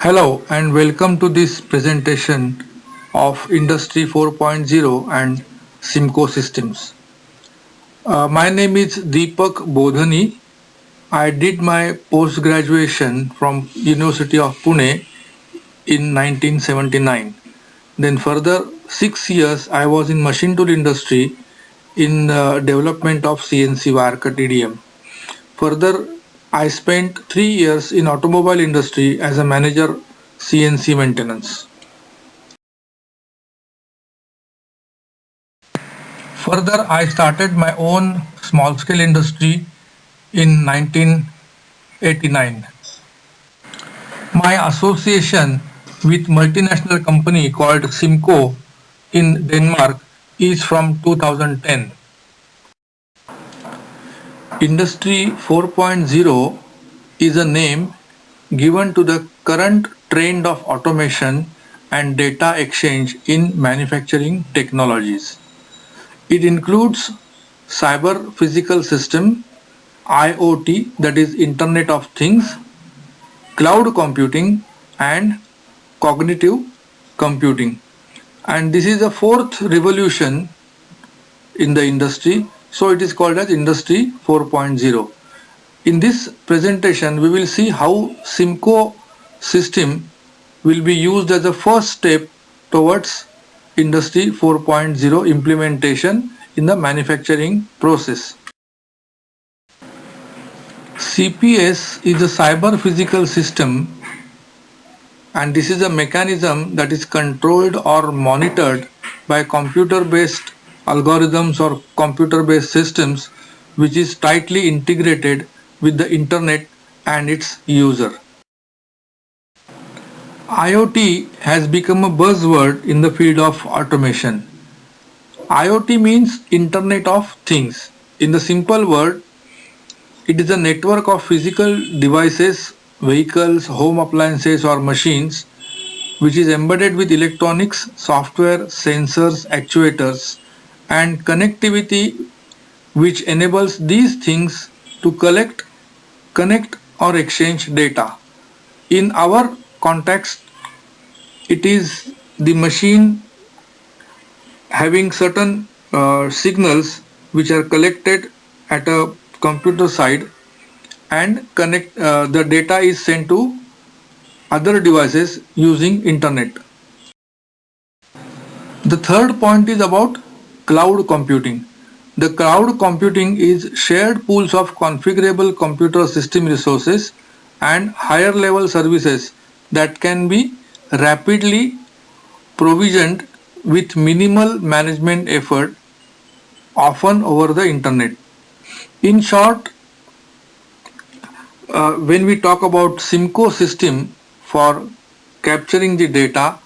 Hello and welcome to this presentation of Industry 4.0 and Simco Systems. My name is Deepak Bodhani. I did my post-graduation from University of Pune in 1979. Then further 6 years I was in machine tool industry in development of CNC wire cut EDM. Further, I spent 3 years in automobile industry as a manager CNC maintenance. Further, I started my own small scale industry in 1989. My association with multinational company called Simco in Denmark is from 2010. Industry 4.0 is a name given to the current trend of automation and data exchange in manufacturing technologies. It includes cyber physical system, IoT, that is Internet of Things, cloud computing, and cognitive computing. And this is the fourth revolution in the industry, so it is called as Industry 4.0. In this presentation, we will see how Simco system will be used as a first step towards Industry 4.0 implementation in the manufacturing process. CPS is a cyber physical system, and this is a mechanism that is controlled or monitored by computer based algorithms or computer based systems, which is tightly integrated with the internet and its user. IoT has become a buzzword in the field of automation. IoT means Internet of Things. In the simple word, it is a network of physical devices, vehicles, home appliances, or machines which is embedded with electronics, software, sensors, actuators, and connectivity which enables these things to collect, connect, or exchange data. In our context, it is the machine having certain signals which are collected at a computer side and connect the data is sent to other devices using internet. The third point is about cloud computing. The cloud computing is shared pools of configurable computer system resources and higher level services that can be rapidly provisioned with minimal management effort, often over the internet. In short, when we talk about Simco system for capturing the data,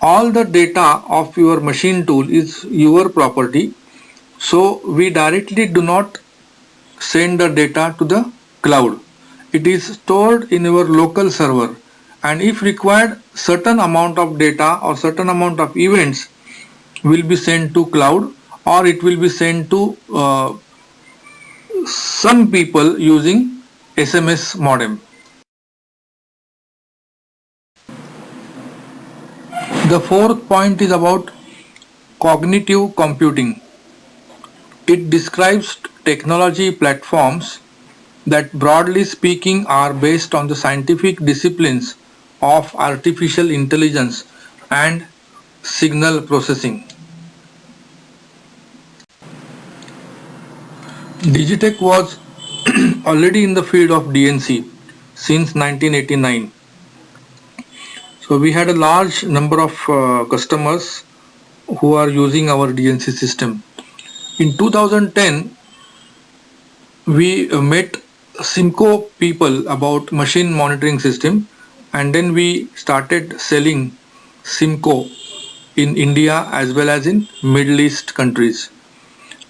all the data of your machine tool is your property. So we directly do not send the data to the cloud. It is stored in your local server, and if required, certain amount of data or certain amount of events will be sent to cloud, or it will be sent to some people using SMS modem. The fourth point is about cognitive computing. It describes technology platforms that, broadly speaking, are based on the scientific disciplines of artificial intelligence and signal processing. Digitech was already in the field of DNC since 1989. So we had a large number of customers who are using our DNC system. In 2010, we met Simco people about machine monitoring system, and then we started selling Simco in India as well as in Middle East countries.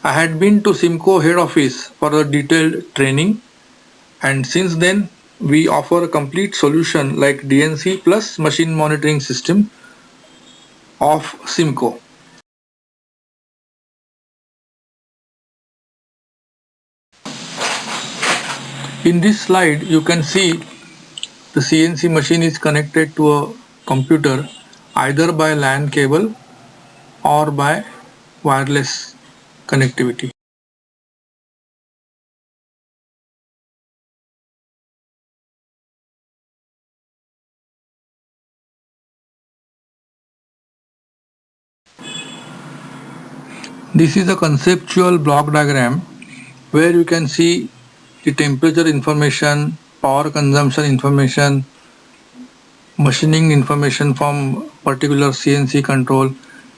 I had been to Simco head office for a detailed training, and since then we offer a complete solution like DNC plus machine monitoring system of Simco. In this slide you can see The CNC machine is connected to a computer either by LAN cable or by wireless connectivity. This is a conceptual block diagram where you can see the temperature information, power consumption information, machining information from particular CNC control.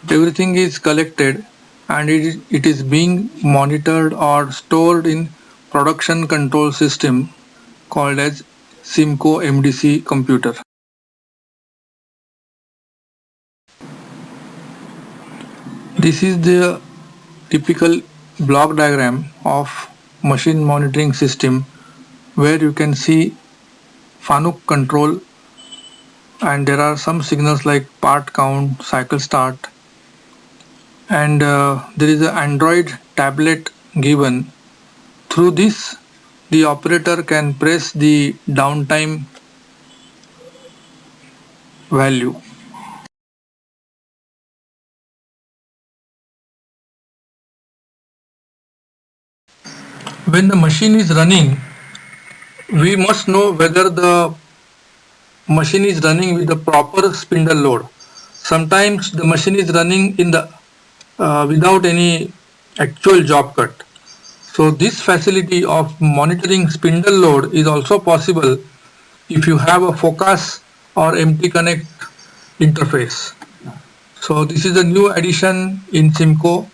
Everything is collected and it is being monitored or stored in production control system called as SIMCO MDC computer. This is the typical block diagram of machine monitoring system where you can see FANUC control, and there are some signals like part count, cycle start, and there is an Android tablet given. Through this, the operator can press the downtime value. When the machine is running, we must know whether the machine is running with the proper spindle load. Sometimes the machine is running in the without any actual job cut. So this facility of monitoring spindle load is also possible if you have a focus or empty connect interface. So this is a new addition in SIMCO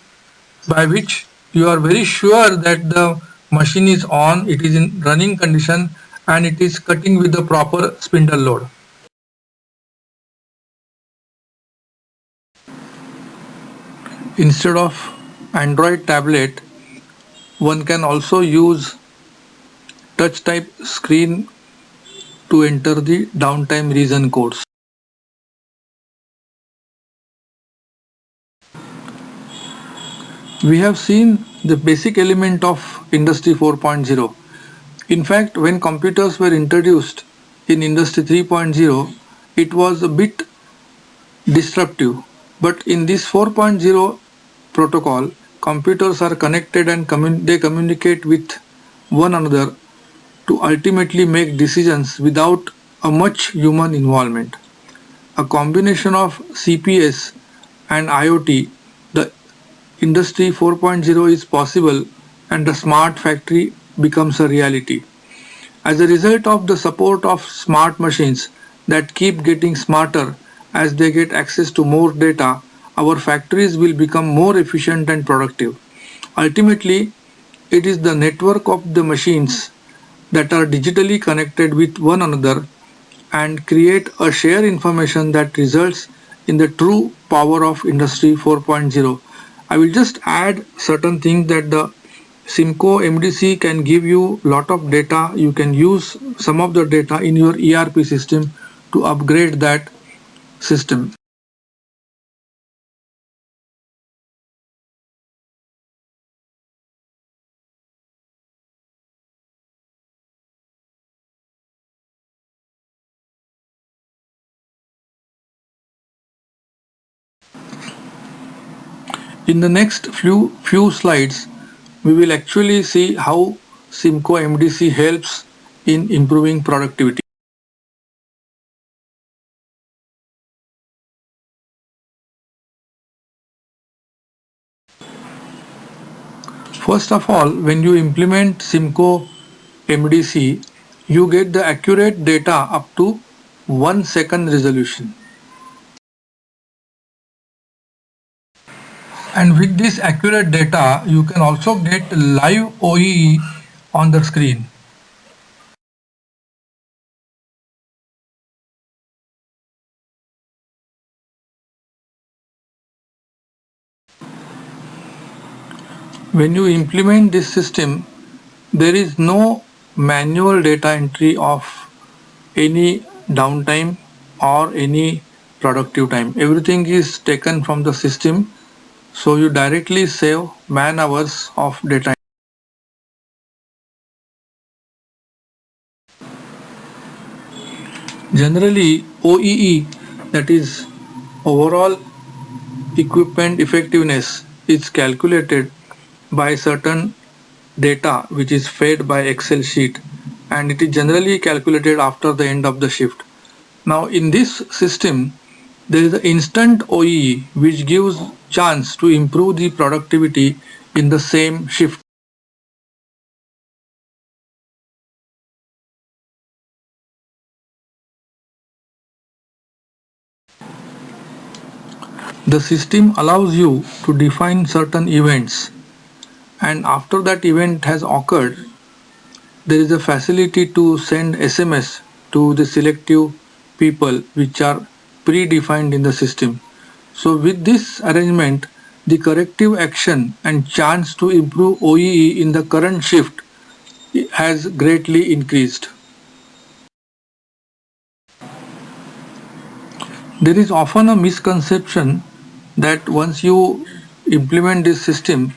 by which you are very sure that the machine is on, it is in running condition and it is cutting with the proper spindle load. Instead of Android tablet, one can also use touch type screen to enter the downtime region codes. We have seen the basic element of Industry 4.0. In fact, when computers were introduced in Industry 3.0, it was a bit disruptive. But in this 4.0 protocol, computers are connected and they communicate with one another to ultimately make decisions without a much human involvement. A combination of CPS and IoT, the Industry 4.0 is possible and the smart factory becomes a reality. As a result of the support of smart machines that keep getting smarter as they get access to more data, our factories will become more efficient and productive. Ultimately, it is the network of the machines that are digitally connected with one another and create a shared information that results in the true power of Industry 4.0. I will just add certain things that the SIMCO MDC can give you lot of data. You can use some of the data in your ERP system to upgrade that system. In the next few slides, we will actually see how SIMCO MDC helps in improving productivity. First of all, when you implement SIMCO MDC, you get the accurate data up to 1 second resolution. And with this accurate data, you can also get live OEE on the screen. When you implement this system, there is no manual data entry of any downtime or any productive time. Everything is taken from the system, so you directly save man hours of data. Generally, OEE, that is overall equipment effectiveness, is calculated by certain data which is fed by Excel sheet, and it is generally calculated after the end of the shift. Now in this system there is the instant OEE which gives chance to improve the productivity in the same shift. The system allows you to define certain events, and after that event has occurred there is a facility to send SMS to the selective people which are predefined in the system. So with this arrangement, the corrective action and chance to improve OEE in the current shift has greatly increased. There is often a misconception that once you implement this system,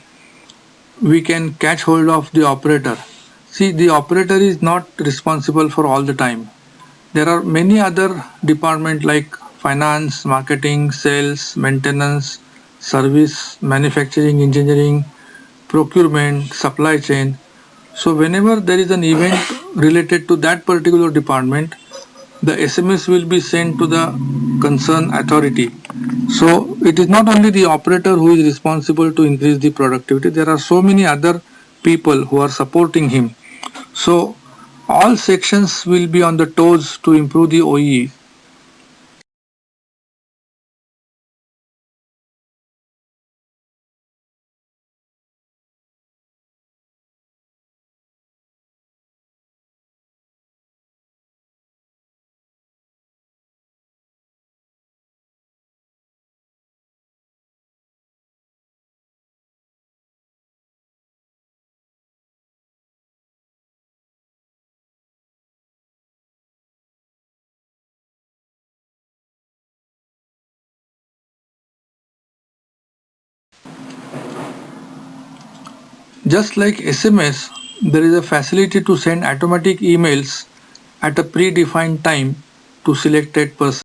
we can catch hold of the operator. See, the operator is not responsible for all the time. There are many other departments like finance, marketing, sales, maintenance, service, manufacturing, engineering, procurement, supply chain. So whenever there is an event related to that particular department, the SMS will be sent to the concerned authority. So it is not only the operator who is responsible to increase the productivity, there are so many other people who are supporting him. So all sections will be on the toes to improve the OEE. Just like SMS, there is a facility to send automatic emails at a predefined time to selected person.